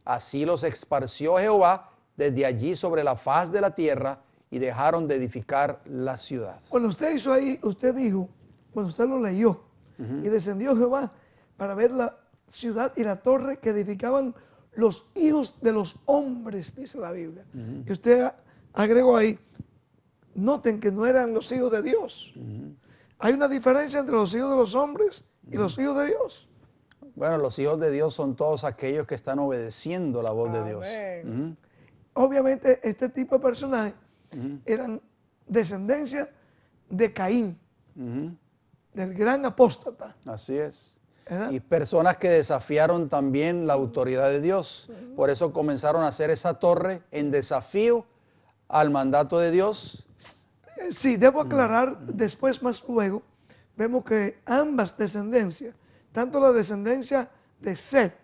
Así los esparció Jehová desde allí sobre la faz de la tierra, y dejaron de edificar la ciudad. Cuando usted hizo ahí, usted dijo, cuando usted lo leyó, y descendió Jehová para ver la ciudad y la torre que edificaban los hijos de los hombres, dice la Biblia. Y usted agregó ahí, noten que no eran los hijos de Dios. Hay una diferencia entre los hijos de los hombres y los hijos de Dios. Bueno, los hijos de Dios son todos aquellos que están obedeciendo la voz de Dios. Amén. Obviamente este tipo de personajes eran descendencia de Caín, del gran apóstata. Así es. ¿Verdad? Y personas que desafiaron también la autoridad de Dios. Por eso comenzaron a hacer esa torre en desafío al mandato de Dios. Sí, debo aclarar, después más luego, vemos que ambas descendencias, tanto la descendencia de Set,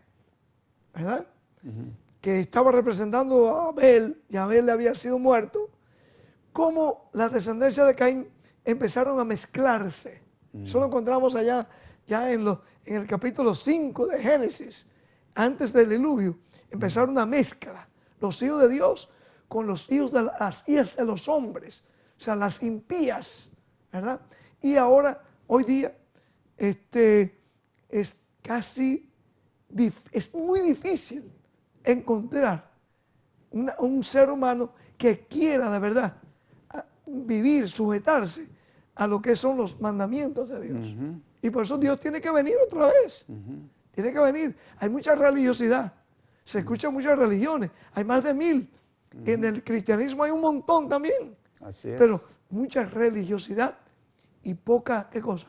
¿verdad? Que estaba representando a Abel, y Abel le había sido muerto, como la descendencia de Caín empezaron a mezclarse. Eso lo encontramos allá, ya en el capítulo 5 de Génesis, antes del diluvio, empezaron una mezcla, los hijos de Dios con los hijos de las hijas de los hombres, o sea, las impías, ¿verdad? Y ahora, hoy día, es muy difícil encontrar un ser humano que quiera de verdad vivir, sujetarse a lo que son los mandamientos de Dios. Y por eso Dios tiene que venir otra vez. Tiene que venir. Hay mucha religiosidad. Se escuchan muchas religiones. Hay más de 1000. En el cristianismo hay un montón también. Así es. Pero mucha religiosidad y poca, ¿qué cosa?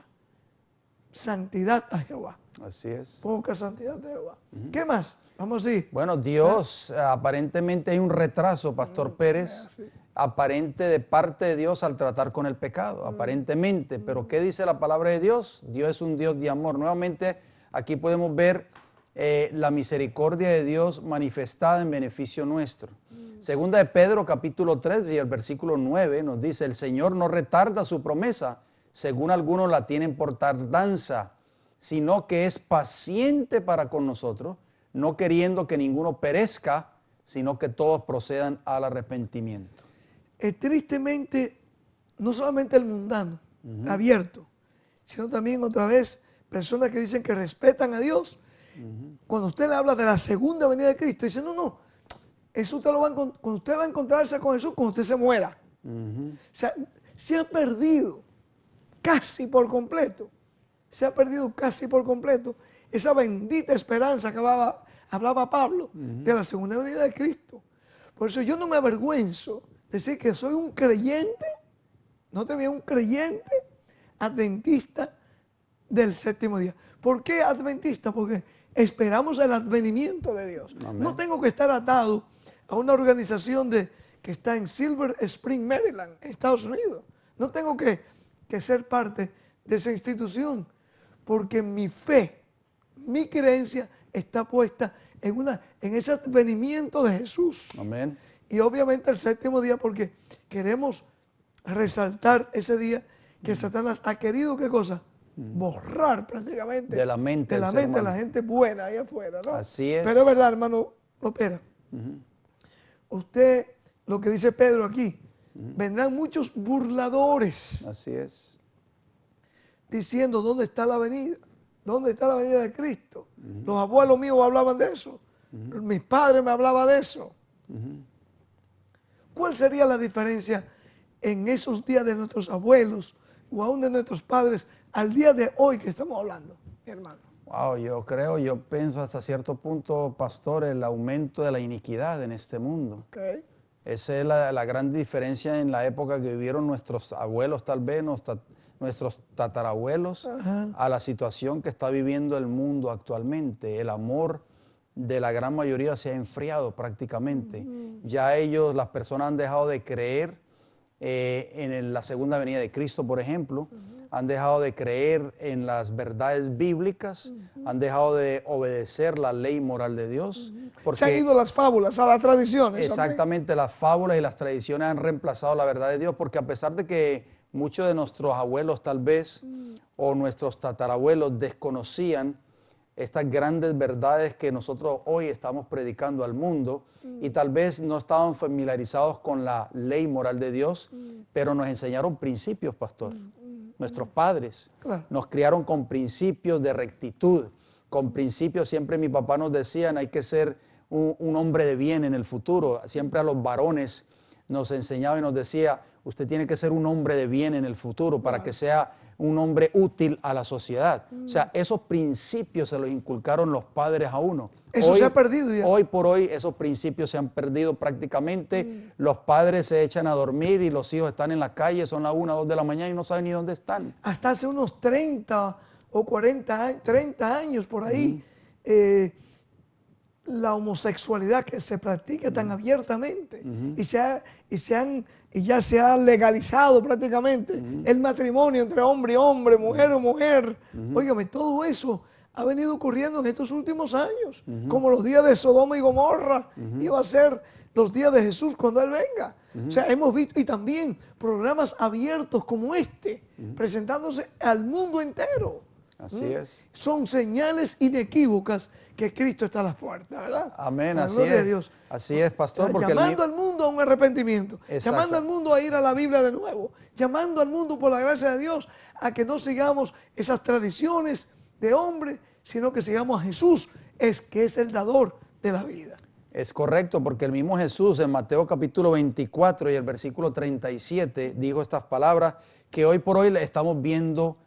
Santidad a Jehová. Así es. Poca santidad a Jehová. ¿Qué más? Vamos a ir. Bueno, Dios, aparentemente hay un retraso, Pastor Pérez, aparente de parte de Dios al tratar con el pecado, aparentemente. Pero ¿qué dice la palabra de Dios? Dios es un Dios de amor. Nuevamente, aquí podemos ver la misericordia de Dios manifestada en beneficio nuestro. Segunda de Pedro capítulo 3 y el versículo 9 nos dice, el Señor no retarda su promesa, según algunos la tienen por tardanza, sino que es paciente para con nosotros, no queriendo que ninguno perezca, sino que todos procedan al arrepentimiento. Tristemente, no solamente el mundano, abierto, sino también otra vez personas que dicen que respetan a Dios. Cuando usted le habla de la segunda venida de Cristo, dice, no, eso usted lo va a cuando usted va a encontrarse con Jesús cuando usted se muera. O sea, se ha perdido casi por completo, esa bendita esperanza que hablaba Pablo de la segunda venida de Cristo. Por eso yo no me avergüenzo de decir que soy un creyente, no te veo un creyente adventista del séptimo día. ¿Por qué adventista? Porque esperamos el advenimiento de Dios. Amén. No tengo que estar atado a una organización que está en Silver Spring, Maryland, Estados Unidos. No tengo que ser parte de esa institución, porque mi fe, mi creencia está puesta en ese advenimiento de Jesús. Amén. Y obviamente el séptimo día, porque queremos resaltar ese día que Satanás ha querido, ¿qué cosa? Borrar prácticamente de la mente de la gente buena ahí afuera, ¿no? Así es. Pero es verdad, hermano Lopera. Usted, lo que dice Pedro aquí, vendrán muchos burladores. Así es. Diciendo, ¿dónde está la venida? ¿Dónde está la venida de Cristo? Los abuelos míos hablaban de eso. Mis padres me hablaban de eso. ¿Cuál sería la diferencia en esos días de nuestros abuelos o aún de nuestros padres al día de hoy que estamos hablando, mi hermano? Wow, yo pienso hasta cierto punto, pastor, el aumento de la iniquidad en este mundo. Okay. Esa es la gran diferencia en la época que vivieron nuestros abuelos, tal vez nuestros tatarabuelos, a la situación que está viviendo el mundo actualmente. El amor de la gran mayoría se ha enfriado prácticamente. Ya las personas han dejado de creer en la segunda venida de Cristo, por ejemplo. Han dejado de creer en las verdades bíblicas, han dejado de obedecer la ley moral de Dios. Porque se han ido las fábulas, a las tradiciones. Exactamente, las fábulas y las tradiciones han reemplazado la verdad de Dios, porque a pesar de que muchos de nuestros abuelos tal vez, o nuestros tatarabuelos desconocían estas grandes verdades que nosotros hoy estamos predicando al mundo, y tal vez no estaban familiarizados con la ley moral de Dios, pero nos enseñaron principios, pastor. Nuestros padres nos criaron con principios de rectitud, con principios, siempre mi papá nos decía, hay que ser un hombre de bien en el futuro. Siempre a los varones nos enseñaba y nos decía, usted tiene que ser un hombre de bien en el futuro para que sea un hombre útil a la sociedad. O sea, esos principios se los inculcaron los padres a uno. Eso se ha perdido ya. Hoy por hoy esos principios se han perdido prácticamente. Los padres se echan a dormir y los hijos están en la calle, son las 1 o 2 de la mañana y no saben ni dónde están. Hasta hace unos 30 o 30 años por ahí, la homosexualidad que se practica tan abiertamente y ya se ha legalizado prácticamente el matrimonio entre hombre y hombre, mujer o mujer. Óigame, todo eso ha venido ocurriendo en estos últimos años, como los días de Sodoma y Gomorra, iba a ser los días de Jesús cuando Él venga. O sea, hemos visto, y también programas abiertos como este, presentándose al mundo entero. Así es. Son señales inequívocas que Cristo está a las puertas, ¿verdad? Amén, la así es. De Dios. Así es, pastor. Porque llamando al mundo a un arrepentimiento, llamando al mundo a ir a la Biblia de nuevo, llamando al mundo por la gracia de Dios a que no sigamos esas tradiciones de hombre, sino que sigamos a Jesús, que es el dador de la vida. Es correcto, porque el mismo Jesús en Mateo capítulo 24 y el versículo 37 dijo estas palabras que hoy por hoy le estamos viendo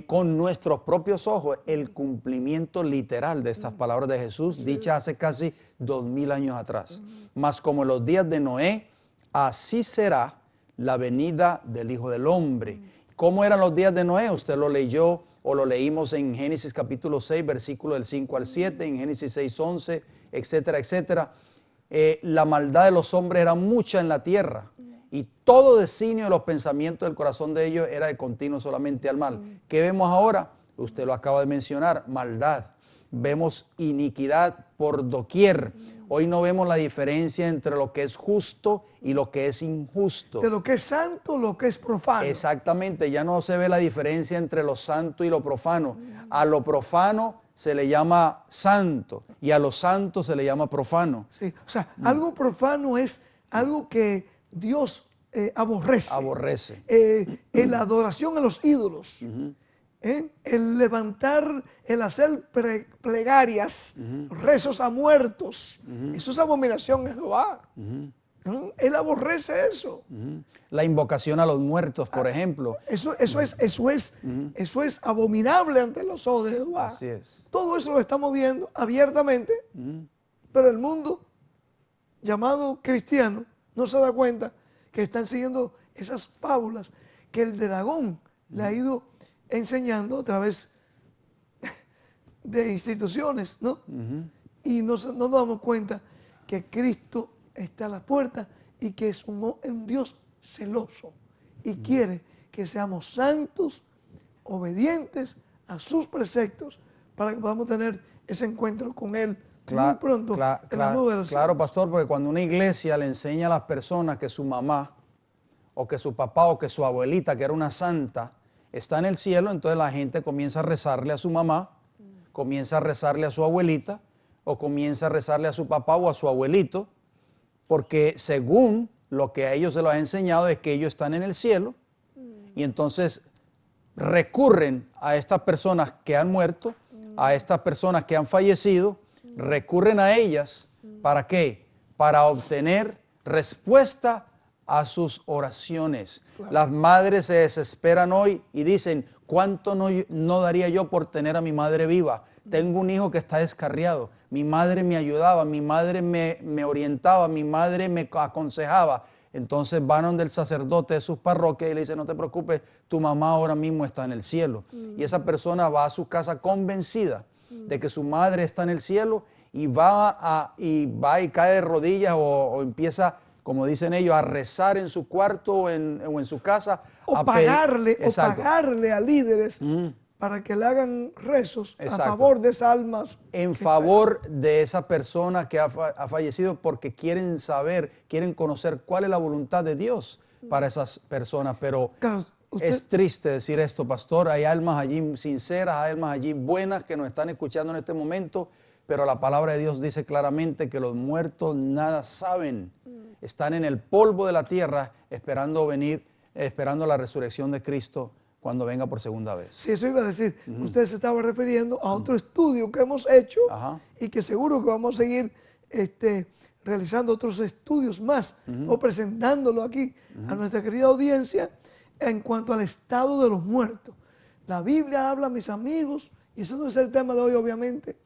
con nuestros propios ojos el cumplimiento literal de estas palabras de Jesús, dichas hace casi 2000 años atrás. Mas como en los días de Noé, así será la venida del Hijo del Hombre. ¿Cómo eran los días de Noé? Usted lo leyó o lo leímos en Génesis capítulo 6, versículo del 5 al 7, en Génesis 6, 11, etcétera, etcétera. La maldad de los hombres era mucha en la tierra. Y todo designio de los pensamientos del corazón de ellos era de continuo solamente al mal. ¿Qué vemos ahora? Usted lo acaba de mencionar, maldad. vemos iniquidad por doquier. Hoy no vemos la diferencia entre lo que es justo y lo que es injusto. De lo que es santo, lo que es profano. Exactamente, ya no se ve la diferencia entre lo santo y lo profano. A lo profano se le llama santo y a lo santo se le llama profano. Sí, o sea, algo profano es algo que Dios aborrece. Aborrece. En la adoración a los ídolos. El levantar, el hacer plegarias, rezos a muertos. Eso es abominación a Jehová. Él aborrece eso. La invocación a los muertos, por ejemplo. Eso es abominable ante los ojos de Jehová. Así es. Todo eso lo estamos viendo abiertamente, pero el mundo llamado cristiano no se da cuenta que están siguiendo esas fábulas que el dragón le ha ido enseñando a través de instituciones, ¿no? Y no nos damos cuenta que Cristo está a la puerta y que es un Dios celoso y quiere que seamos santos, obedientes a sus preceptos para que podamos tener ese encuentro con Él muy pronto en la nube de los cielos. Claro, pastor, porque cuando una iglesia le enseña a las personas que su mamá o que su papá o que su abuelita, que era una santa, está en el cielo, entonces la gente comienza a rezarle a su mamá, comienza a rezarle a su abuelita o comienza a rezarle a su papá o a su abuelito, porque según lo que a ellos se los ha enseñado es que ellos están en el cielo y entonces recurren a estas personas que han muerto, a estas personas que han fallecido, recurren a ellas, ¿para qué? Para obtener respuesta a sus oraciones. Claro. Las madres se desesperan hoy y dicen, ¿cuánto no daría yo por tener a mi madre viva? Tengo un hijo que está descarriado, mi madre me ayudaba, mi madre me orientaba, mi madre me aconsejaba. Entonces van donde el sacerdote de sus parroquias y le dice, no te preocupes, tu mamá ahora mismo está en el cielo. Y esa persona va a su casa convencida de que su madre está en el cielo y va y cae de rodillas o empieza, como dicen ellos, a rezar en su cuarto o en su casa. O pagarle a líderes para que le hagan rezos a favor de esas almas. En favor de esa persona que ha fallecido, porque quieren saber, quieren conocer cuál es la voluntad de Dios para esas personas. Pero claro, es triste decir esto, pastor. Hay almas allí sinceras, hay almas allí buenas que nos están escuchando en este momento, pero la palabra de Dios dice claramente que los muertos nada saben. Están en el polvo de la tierra esperando la resurrección de Cristo cuando venga por segunda vez. Sí, eso iba a decir. Usted se estaba refiriendo a otro estudio que hemos hecho y que seguro que vamos a seguir realizando otros estudios más o presentándolo aquí a nuestra querida audiencia en cuanto al estado de los muertos. La Biblia habla, mis amigos, y eso no es el tema de hoy, obviamente,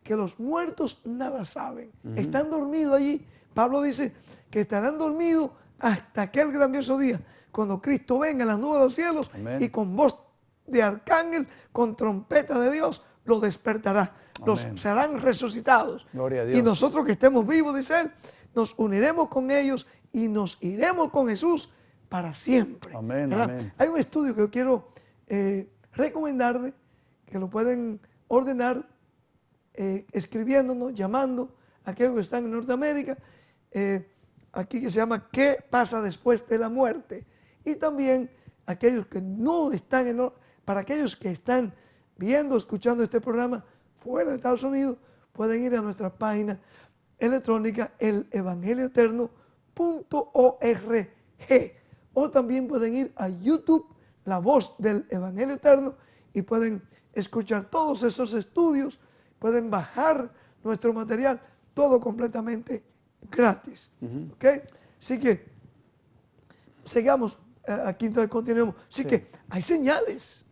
que los muertos nada saben. Están dormidos allí. Pablo dice que estarán dormidos hasta aquel grandioso día, cuando Cristo venga en las nubes de los cielos. Amén. Y con voz de arcángel, con trompeta de Dios, los despertará. Los serán resucitados. Gloria a Dios. Y nosotros que estemos vivos, dice él, nos uniremos con ellos y nos iremos con Jesús para siempre. Amén, amén. Hay un estudio que yo quiero recomendarle, que lo pueden ordenar escribiéndonos, llamando a aquellos que están en Norteamérica, aquí que se llama ¿Qué pasa después de la muerte? Y también aquellos que no están para aquellos que están viendo, escuchando este programa fuera de Estados Unidos, pueden ir a nuestra página electrónica elevangelioeterno.org, o también pueden ir a YouTube, La Voz del Evangelio Eterno, y pueden escuchar todos esos estudios, pueden bajar nuestro material, todo completamente gratis. ¿Ok? Así que sigamos, aquí entonces continuemos. Así que hay señales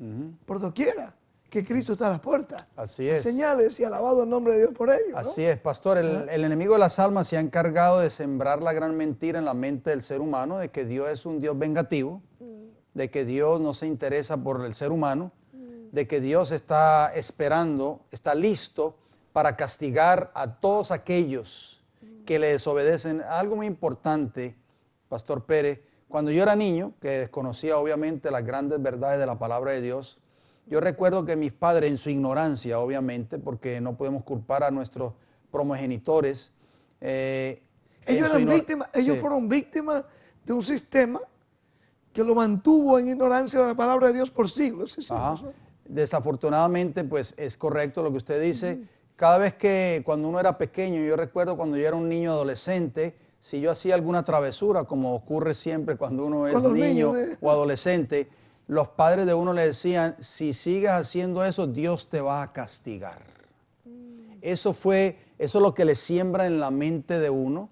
por doquiera que Cristo está a la puerta. Así es. Hay señales, y alabado el nombre de Dios por ello, ¿no? Así es, pastor. El enemigo de las almas se ha encargado de sembrar la gran mentira en la mente del ser humano, de que Dios es un Dios vengativo, de que Dios no se interesa por el ser humano, de que Dios está esperando, está listo para castigar a todos aquellos que le desobedecen. Algo muy importante, Pastor Pérez, cuando yo era niño, que desconocía obviamente las grandes verdades de la palabra de Dios, Yo recuerdo que mis padres, en su ignorancia, obviamente, porque no podemos culpar a nuestros progenitores. Ellos fueron víctimas de un sistema que lo mantuvo en ignorancia de la palabra de Dios por siglos. Desafortunadamente, pues es correcto lo que usted dice. Cada vez que cuando uno era pequeño, yo recuerdo cuando yo era un niño adolescente, si yo hacía alguna travesura, como ocurre siempre cuando uno es niño o adolescente, los padres de uno le decían, si sigues haciendo eso, Dios te va a castigar. Eso es lo que le siembra en la mente de uno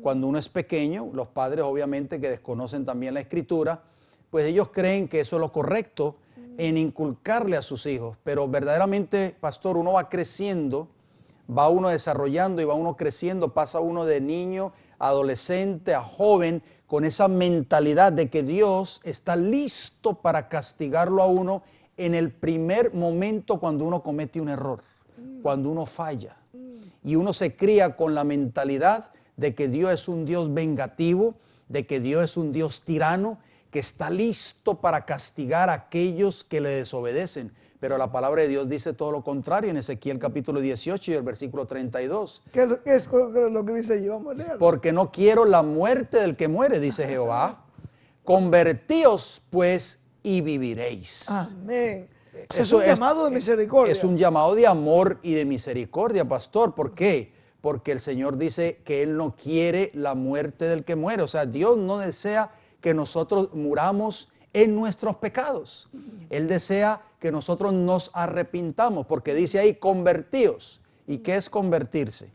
cuando uno es pequeño. Los padres, obviamente, que desconocen también la Escritura, pues ellos creen que eso es lo correcto en inculcarle a sus hijos. Pero verdaderamente, pastor, uno va creciendo, va uno desarrollando y va uno creciendo, pasa uno de niño a adolescente, a joven, con esa mentalidad de que Dios está listo para castigarlo a uno en el primer momento cuando uno comete un error, cuando uno falla. Y uno se cría con la mentalidad de que Dios es un Dios vengativo, de que Dios es un Dios tirano, que está listo para castigar a aquellos que le desobedecen. Pero la palabra de Dios dice todo lo contrario en Ezequiel capítulo 18 y el versículo 32. ¿Qué es lo que dice allí? Vamos a leerlo. Porque no quiero la muerte del que muere, dice Jehová. Convertíos pues y viviréis. Amén. Es un llamado de misericordia. Es un llamado de amor y de misericordia, pastor. ¿Por qué? Porque el Señor dice que Él no quiere la muerte del que muere. O sea, Dios no desea que nosotros muramos en nuestros pecados. Él desea que nosotros nos arrepintamos, porque dice ahí, convertíos. ¿Y qué es convertirse?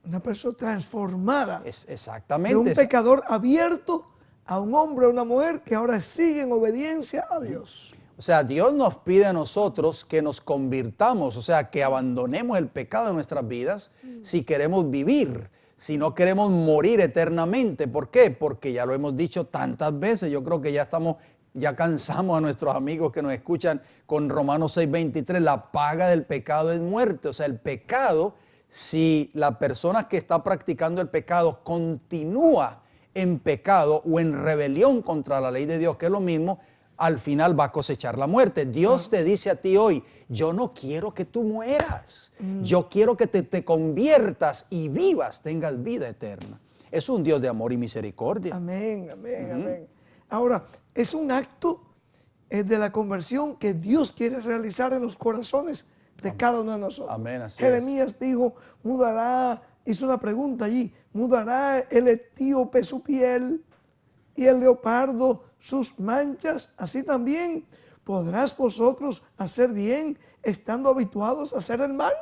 Una persona transformada. Exactamente. De un pecador abierto a un hombre o una mujer que ahora sigue en obediencia a Dios. O sea, Dios nos pide a nosotros que nos convirtamos, o sea, que abandonemos el pecado en nuestras vidas si queremos vivir, si no queremos morir eternamente. ¿Por qué? Porque ya lo hemos dicho tantas veces. Yo creo que ya cansamos a nuestros amigos que nos escuchan con Romanos 6:23. La paga del pecado es muerte. O sea, el pecado, si la persona que está practicando el pecado continúa en pecado o en rebelión contra la ley de Dios, que es lo mismo, al final va a cosechar la muerte. Dios te dice a ti hoy, yo no quiero que tú mueras. Yo quiero que te conviertas y vivas, tengas vida eterna. Es un Dios de amor y misericordia. Amén, amén, amén. Ahora, es un acto de la conversión que Dios quiere realizar en los corazones de cada uno de nosotros. Amén, así Jeremías dijo, hizo una pregunta allí, ¿mudará el etíope su piel y el leopardo sus manchas? Así también podrás vosotros hacer bien estando habituados a hacer el mal.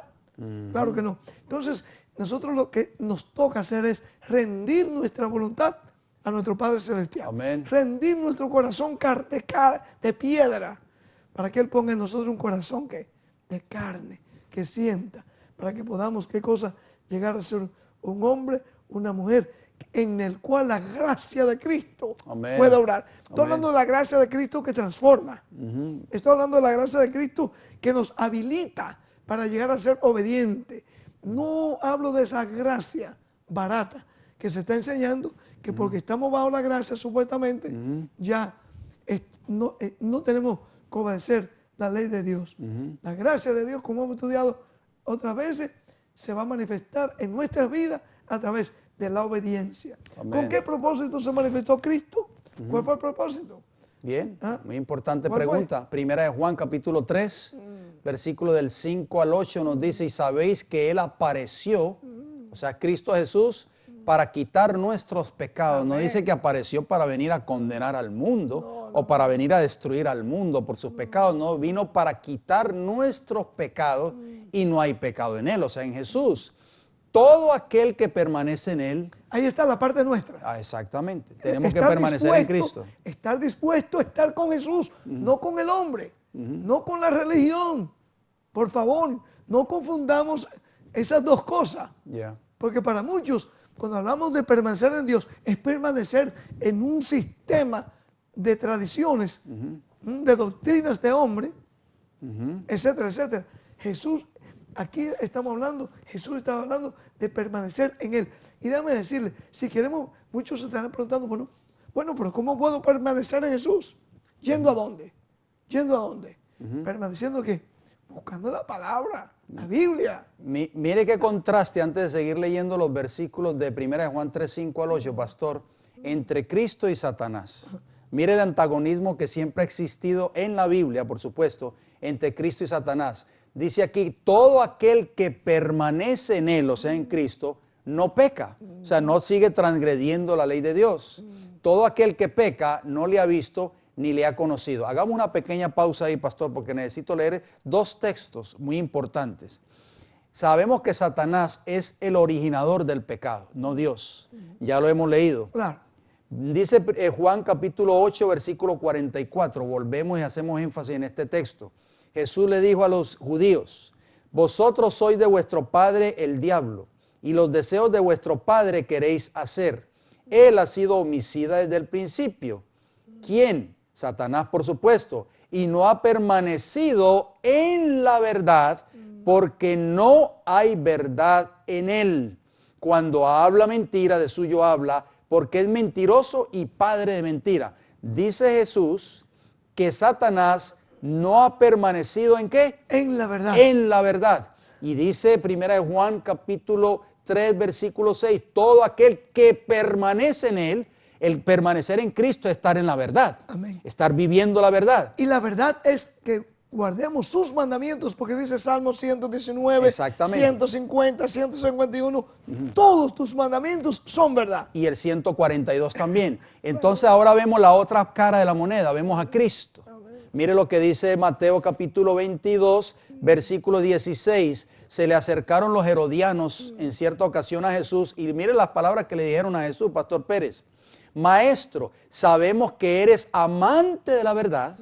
Claro que no. Entonces, nosotros lo que nos toca hacer es rendir nuestra voluntad a nuestro Padre Celestial. Amén. Rendir nuestro corazón de piedra para que Él ponga en nosotros un corazón de carne, que sienta, para que podamos, ¿qué cosa? Llegar a ser un hombre, una mujer, en el cual la gracia de Cristo puede obrar. Estoy hablando de la gracia de Cristo que transforma. Estoy hablando de la gracia de Cristo que nos habilita para llegar a ser obediente. No hablo de esa gracia barata que se está enseñando, que porque estamos bajo la gracia supuestamente, ya no tenemos que obedecer la ley de Dios. La gracia de Dios, como hemos estudiado otras veces, se va a manifestar en nuestras vidas a través de la obediencia. Amén. ¿Con qué propósito se manifestó Cristo? ¿Cuál fue el propósito? Bien, muy importante pregunta. Primera de Juan capítulo 3, versículo del 5 al 8 nos dice, y sabéis que Él apareció, o sea, Cristo Jesús, para quitar nuestros pecados. No dice que apareció para venir a condenar al mundo o para venir a destruir al mundo por sus pecados. No, vino para quitar nuestros pecados y no hay pecado en Él, o sea, en Jesús. Todo aquel que permanece en Él. Ahí está la parte nuestra. Exactamente. Tenemos que permanecer en Cristo. Estar dispuesto a estar con Jesús, no con el hombre, no con la religión. Por favor, no confundamos esas dos cosas. Porque para muchos, cuando hablamos de permanecer en Dios, es permanecer en un sistema de tradiciones, de doctrinas de hombre, etcétera, etcétera. Aquí Jesús estaba hablando de permanecer en Él. Y déjame decirle, si queremos, muchos se estarán preguntando, bueno, pero ¿cómo puedo permanecer en Jesús? ¿Yendo a dónde? ¿Yendo a dónde? Permaneciendo que buscando la palabra, la Biblia. Mire qué contraste antes de seguir leyendo los versículos de 1 Juan 3, 5 al 8, pastor, entre Cristo y Satanás. Mire el antagonismo que siempre ha existido en la Biblia, por supuesto, entre Cristo y Satanás. Dice aquí, todo aquel que permanece en Él, o sea, en Cristo, no peca. O sea, no sigue transgrediendo la ley de Dios. Todo aquel que peca no le ha visto ni le ha conocido. Hagamos una pequeña pausa ahí, pastor, porque necesito leer dos textos muy importantes. Sabemos que Satanás es el originador del pecado, no Dios. Ya lo hemos leído. Claro. Dice Juan capítulo 8, versículo 44. Volvemos y hacemos énfasis en este texto. Jesús le dijo a los judíos, vosotros sois de vuestro padre el diablo, y los deseos de vuestro padre queréis hacer. Él ha sido homicida desde el principio. ¿Quién? Satanás, por supuesto. Y no ha permanecido en la verdad, porque no hay verdad en él. Cuando habla mentira, de suyo habla, porque es mentiroso y padre de mentira. Dice Jesús que Satanás no ha permanecido ¿en qué? En la verdad. En la verdad. Y dice 1 Juan capítulo 3, versículo 6, todo aquel que permanece en él, el permanecer en Cristo es estar en la verdad. Amén. Estar viviendo la verdad. Y la verdad es que guardemos sus mandamientos, porque dice Salmo 119, Exactamente. 150, 151, todos tus mandamientos son verdad. Y el 142 también. Entonces ahora vemos la otra cara de la moneda, vemos a Cristo. Mire lo que dice Mateo capítulo 22, versículo 16. Se le acercaron los herodianos en cierta ocasión a Jesús y mire las palabras que le dijeron a Jesús, Pastor Pérez. Maestro, sabemos que eres amante de la verdad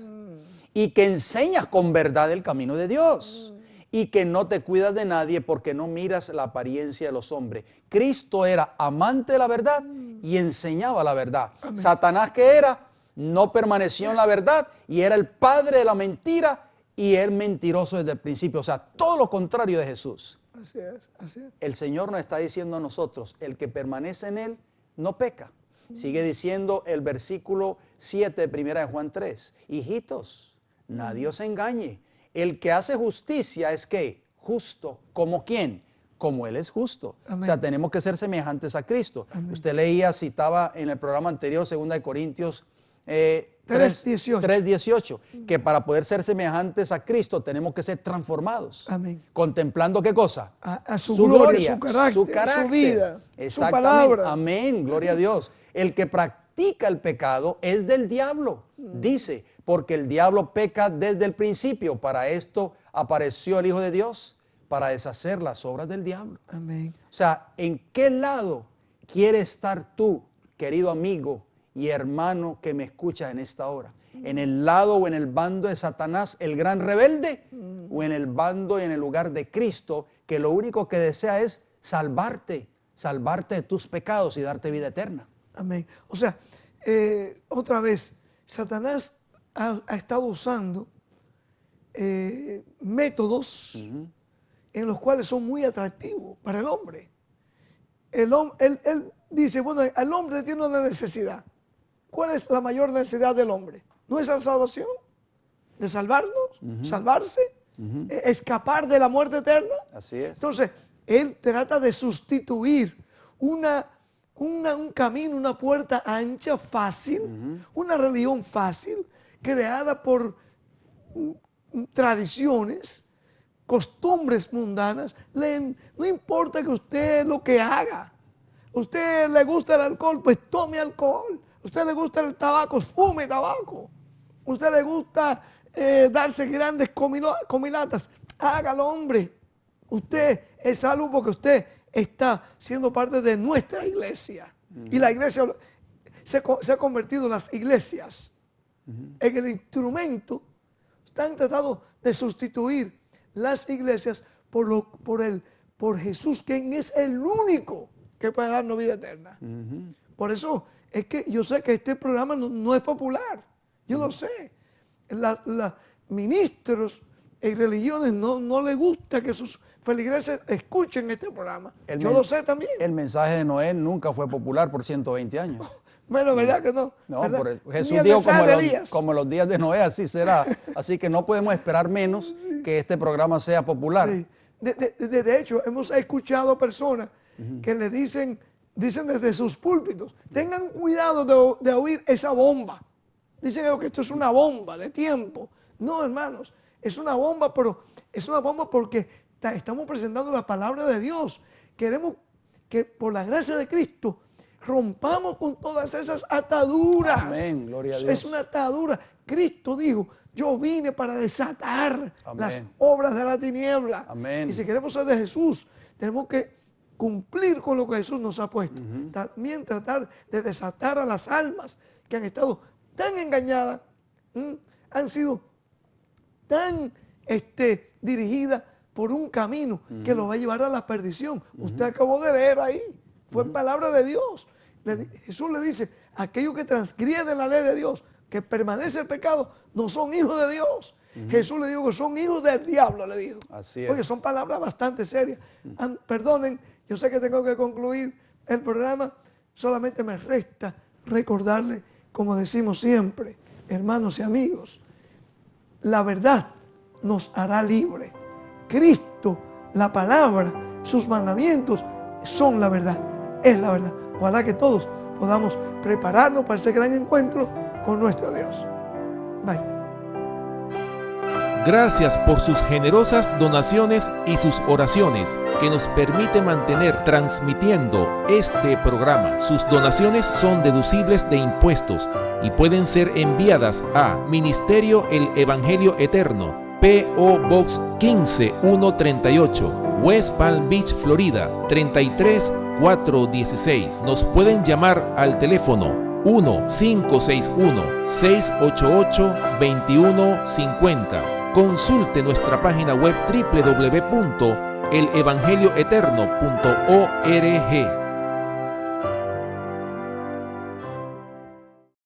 y que enseñas con verdad el camino de Dios y que no te cuidas de nadie porque no miras la apariencia de los hombres. Cristo era amante de la verdad y enseñaba la verdad. Amén. Satanás, ¿qué era? No permaneció en la verdad y era el padre de la mentira y era mentiroso desde el principio. O sea, todo lo contrario de Jesús. Así es, así es. El Señor nos está diciendo a nosotros, el que permanece en Él no peca. Sigue diciendo el versículo 7 de 1 Juan 3. Hijitos, nadie os engañe. El que hace justicia es ¿qué? Justo. ¿Como quién? Como Él es justo. Amén. O sea, tenemos que ser semejantes a Cristo. Amén. Usted leía, citaba en el programa anterior, 2 Corintios 3:18, que para poder ser semejantes a Cristo tenemos que ser transformados. Amén. Contemplando ¿qué cosa? A su gloria, su carácter, su vida, exactamente, su palabra. Amén, gloria a Dios. El que practica el pecado es del diablo, dice, porque el diablo peca desde el principio. Para esto apareció el Hijo de Dios, para deshacer las obras del diablo. Amén. O sea, ¿en qué lado quieres estar tú, querido amigo y hermano que me escucha en esta hora? ¿En el lado o en el bando de Satanás, el gran rebelde? ¿O en el bando y en el lugar de Cristo, que lo único que desea es salvarte de tus pecados y darte vida eterna? Amén. O sea, otra vez, Satanás ha estado usando métodos en los cuales son muy atractivos para el hombre. Él dice, bueno, el hombre tiene una necesidad. ¿Cuál es la mayor necesidad del hombre? ¿No es la salvación? ¿De salvarnos? ¿Salvarse? ¿Escapar de la muerte eterna? Así es. Entonces, él trata de sustituir un camino, una puerta ancha, fácil, una religión fácil, creada por tradiciones, costumbres mundanas. No importa que usted lo que haga. ¿Usted le gusta el alcohol? Pues tome alcohol. ¿Usted le gusta el tabaco? Fume tabaco. ¿Usted le gusta darse grandes comilatas? Hágalo, hombre. Usted es salvo porque usted está siendo parte de nuestra iglesia. Y la iglesia se ha convertido en las iglesias en el instrumento. Están tratando de sustituir las iglesias por Jesús, quien es el único que puede darnos vida eterna. Por eso es que yo sé que este programa no es popular. Yo lo sé. Los ministros y religiones no les gusta que sus feligreses escuchen este programa. Yo lo sé también. El mensaje de Noé nunca fue popular por 120 años. Bueno, ¿verdad que no? No, ¿verdad? Jesús Ni el dijo mensaje de Elías. como los días de Noé, así será. Así que no podemos esperar menos que este programa sea popular. Sí. De hecho, hemos escuchado personas que le dicen desde sus púlpitos, tengan cuidado de oír esa bomba. Dicen ellos que esto es una bomba de tiempo. No, hermanos, es una bomba, pero es una bomba porque estamos presentando la palabra de Dios. Queremos que por la gracia de Cristo rompamos con todas esas ataduras. Amén, gloria a Dios. Es una atadura. Cristo dijo, yo vine para desatar Amén. las obras de la tiniebla. Amén. Y si queremos ser de Jesús, tenemos que cumplir con lo que Jesús nos ha puesto. También tratar de desatar a las almas que han estado tan engañadas, han sido tan dirigidas por un camino que lo va a llevar a la perdición. Usted acabó de leer ahí, fue palabra de Dios. Jesús le dice, aquellos que transgreden la ley de Dios, que permanece el pecado, no son hijos de Dios. Jesús le dijo que son hijos del diablo, le dijo. Así es. Oye, son palabras bastante serias. Perdonen, yo sé que tengo que concluir el programa, solamente me resta recordarle, como decimos siempre, hermanos y amigos, la verdad nos hará libre. Cristo, la palabra, sus mandamientos son la verdad, es la verdad. Ojalá que todos podamos prepararnos para ese gran encuentro con nuestro Dios. Bye. Gracias por sus generosas donaciones y sus oraciones que nos permite mantener transmitiendo este programa. Sus donaciones son deducibles de impuestos y pueden ser enviadas a Ministerio El Evangelio Eterno, P.O. Box 15138, West Palm Beach, Florida 33416. Nos pueden llamar al teléfono 1-561-688-2150. Consulte nuestra página web www.elevangelioeterno.org.